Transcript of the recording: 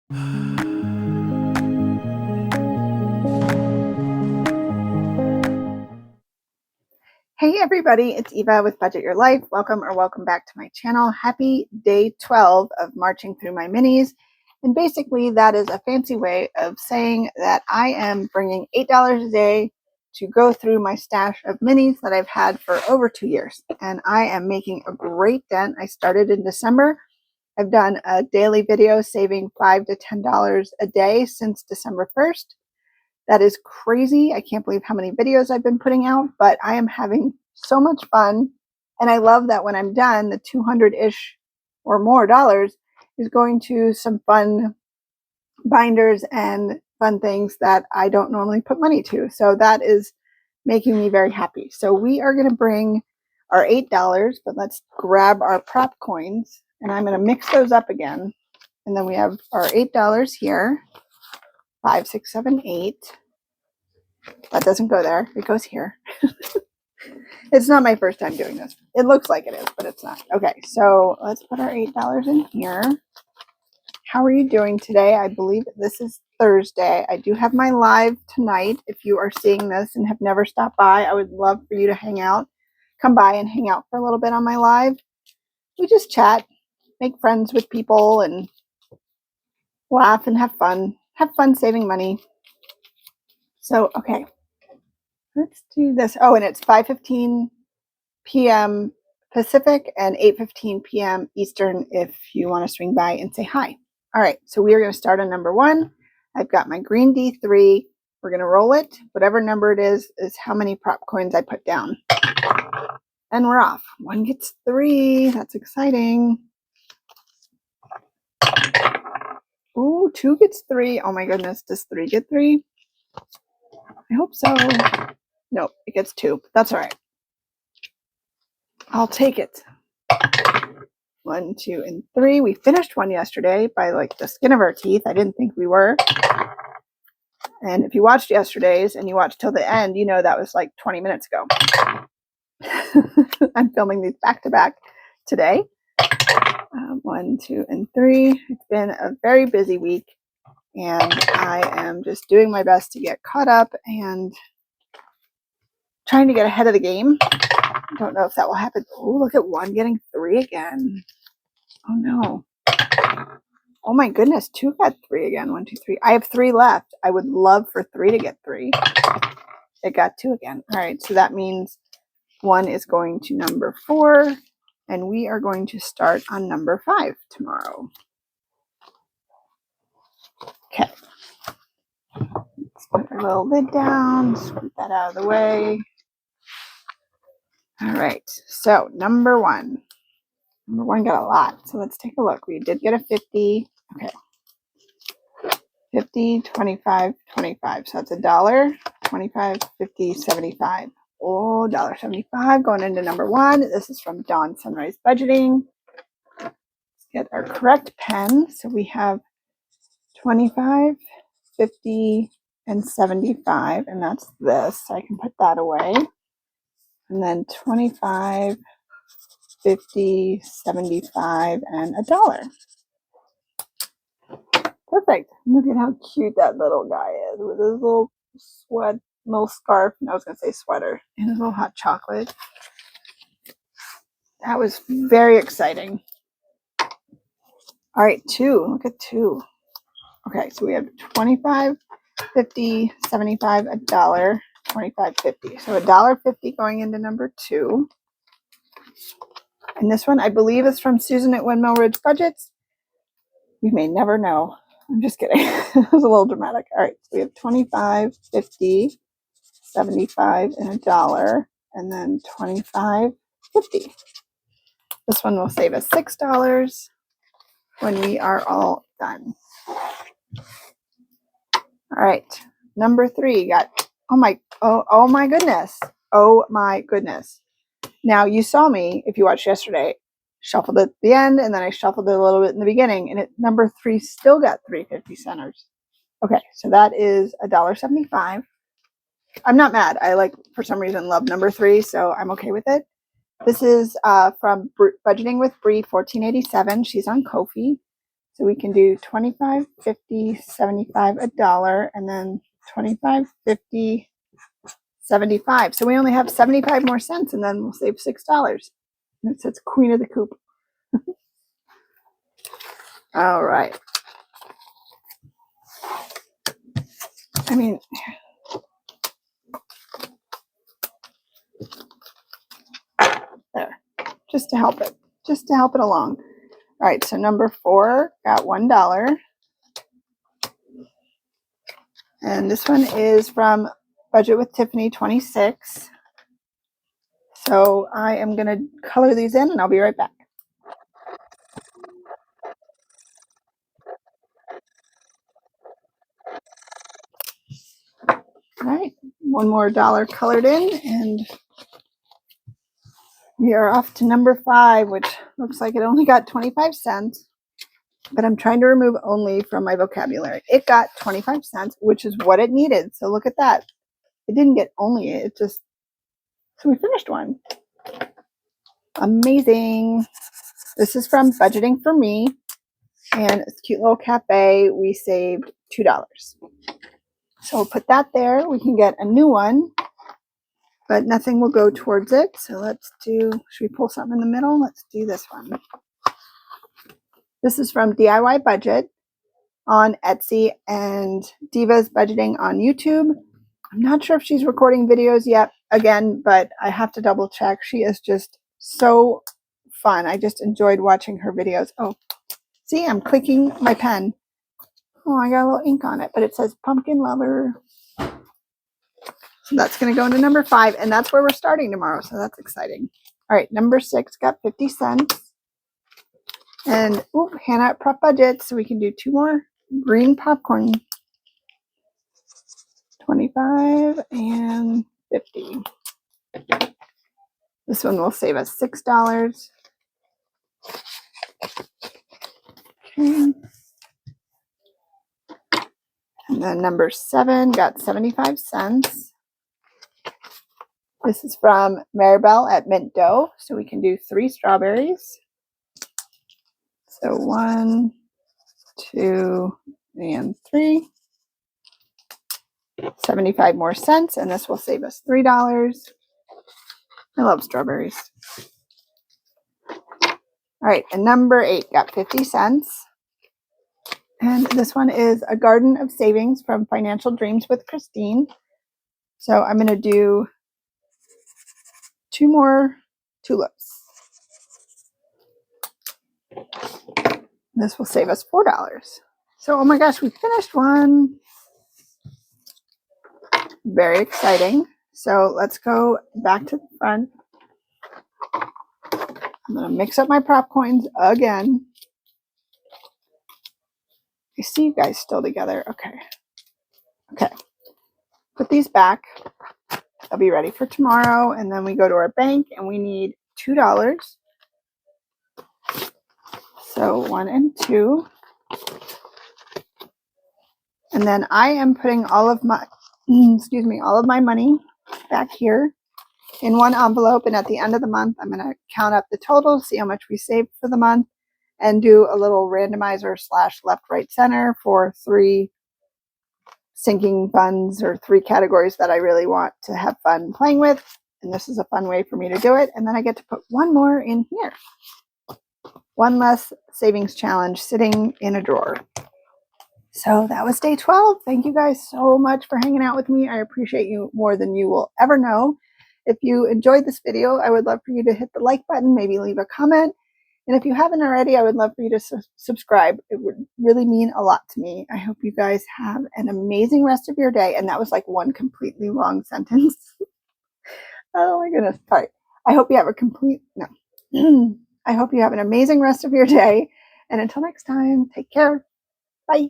Hey everybody, it's Eva with Budget Your Life. Welcome back to my channel. Happy day 12 of marching through my minis. And basically that is a fancy way of saying that I am bringing $8 a day to go through my stash of minis that I've had for over 2 years. And I am making a great dent. I started in December. I've done a daily video saving $5 to $10 a day since December 1st. That is crazy. I can't believe how many videos I've been putting out, but I am having so much fun. And I love that when I'm done, the 200-ish or more dollars is going to some fun binders and fun things that I don't normally put money to. So that is making me very happy. So we are going to bring our $8, but let's grab our prop coins and I'm going to mix those up again. And then we have our $8 here. 5, 6, 7, 8. That doesn't go there. It goes here. It's not my first time doing this. It looks like it is, but it's not. Okay, so let's put our $8 in here. How are you doing today? I believe this is Thursday. I do have my live tonight. If you are seeing this and have never stopped by, I would love for you to hang out. Come by and hang out for a little bit on my live. We just chat, make friends with people, and laugh and have fun. Have fun saving money. So, okay, let's do this. Oh, and it's 5:15 p.m. Pacific and 8:15 p.m. Eastern if you want to swing by and say hi. All right, so we are going to start on number 1. I've got my green D3. We're going to roll it. Whatever number it is how many prop coins I put down. And we're off. 1 gets 3. That's exciting. Ooh, 2 gets 3. Oh my goodness, does 3 get 3? I hope so. Nope, it gets 2. That's all right. I'll take it. 1, 2, and 3. We finished one yesterday by like the skin of our teeth. I didn't think we were. And if you watched yesterday's and you watched till the end, you know that was like 20 minutes ago. I'm filming these back to back today. 1, 2, and 3. It's been a very busy week, and I am just doing my best to get caught up and trying to get ahead of the game. I don't know if that will happen. Oh, look at 1 getting 3 again. Oh no. Oh my goodness, 2 got 3 again. 1, 2, 3. I have 3 left. I would love for 3 to get 3. It got 2 again. All right, so that means 1 is going to number 4, and we are going to start on number 5 tomorrow. Okay. Let's put our little lid down, scoot that out of the way. All right, so number 1. Number 1 got a lot, so let's take a look. We did get a 50. Okay. 50, 25, 25. So that's $1, 25, 50, 75. Oh, $1.75 going into number 1. This is from Dawn Sunrise Budgeting. Let's get our correct pen. So we have 25, 50, and 75, and that's this. So I can put that away. And then 25, 50, 75, and $1. Perfect. Look at how cute that little guy is with his little little scarf. I was going to say sweater, and his little hot chocolate. That was very exciting. All right, 2. Look at 2. Okay, so we have 25, 50, 75, $1, 25, 50. So $1.50 going into number 2. And this one, I believe, is from Susan at Windmill Ridge Budgets. We may never know. I'm just kidding. It was a little dramatic. All right, so we have 25, 50, 75, and $1, and then 25, 50. This one will save us $6 when we are all done. All right, number 3 got, oh my goodness. Oh my goodness. Now you saw me, if you watched yesterday, shuffled at the end, and then I shuffled it a little bit in the beginning, and number 3 still got 350 centers. Okay, so that is $1.75. I'm not mad. I for some reason, love number 3, so I'm okay with it. This is from Budgeting with Bree 1487. She's on Ko-fi. So we can do 25, 50, 75, $1, and then 25, 50, 75. So we only have 75 more cents, and then we'll save $6. And it says Queen of the Coop. All right. I mean, there, just to help it along. All right, so number 4 got $1. And this one is from Budget with Tiffany 26. So I am going to color these in, and I'll be right back. All right, one more dollar colored in, and we are off to number 5, which looks like it only got 25 cents. But I'm trying to remove only from my vocabulary. It got 25 cents, which is what it needed. So look at that. It didn't get only, it just, so we finished one. Amazing. This is from Budgeting for Me, and it's a cute little cafe. We saved $2. So we'll put that there. We can get a new one, but nothing will go towards it. So let's do, should we pull something in the middle? Let's do this one. This is from DIY Budget on Etsy and Diva's Budgeting on YouTube. I'm not sure if she's recording videos yet again, but I have to double check. She is just so fun. I just enjoyed watching her videos. Oh, see, I'm clicking my pen. Oh, I got a little ink on it, but it says Pumpkin Lover. So that's going to go into number 5, and that's where we're starting tomorrow. So that's exciting. All right, number 6 got 50 cents. And Hannah at Prep Budget, so we can do 2 more green popcorn. 25 and 50. This one will save us $6. Okay. And then number 7 got 75 cents. This is from Maribel at Mint Dough, so we can do 3 strawberries. So 1, 2, and 3. 75 more cents, and this will save us $3. I love strawberries. All right, and number 8 got 50 cents. And this one is A Garden of Savings from Financial Dreams with Christine. So I'm going to do 2 more tulips. This will save us $4. So, oh my gosh, we finished one. Very exciting. So let's go back to the front. I'm going to mix up my prop coins again. I see you guys still together. Okay. Okay. Put these back. I'll be ready for tomorrow. And then we go to our bank and we need $2. So 1 and 2. And then I am putting all of my, all of my money back here in one envelope. And at the end of the month, I'm going to count up the total, see how much we saved for the month, and do a little randomizer / left, right, center for 3 sinking funds or 3 categories that I really want to have fun playing with. And this is a fun way for me to do it. And then I get to put one more in here. One less savings challenge sitting in a drawer. So that was day 12. Thank you guys so much for hanging out with me. I appreciate you more than you will ever know. If you enjoyed this video, I would love for you to hit the like button, maybe leave a comment. And if you haven't already, I would love for you to subscribe. It would really mean a lot to me. I hope you guys have an amazing rest of your day. And that was like one completely wrong sentence. Oh my goodness. All right. I hope you have I hope you have an amazing rest of your day. And until next time, take care. Bye.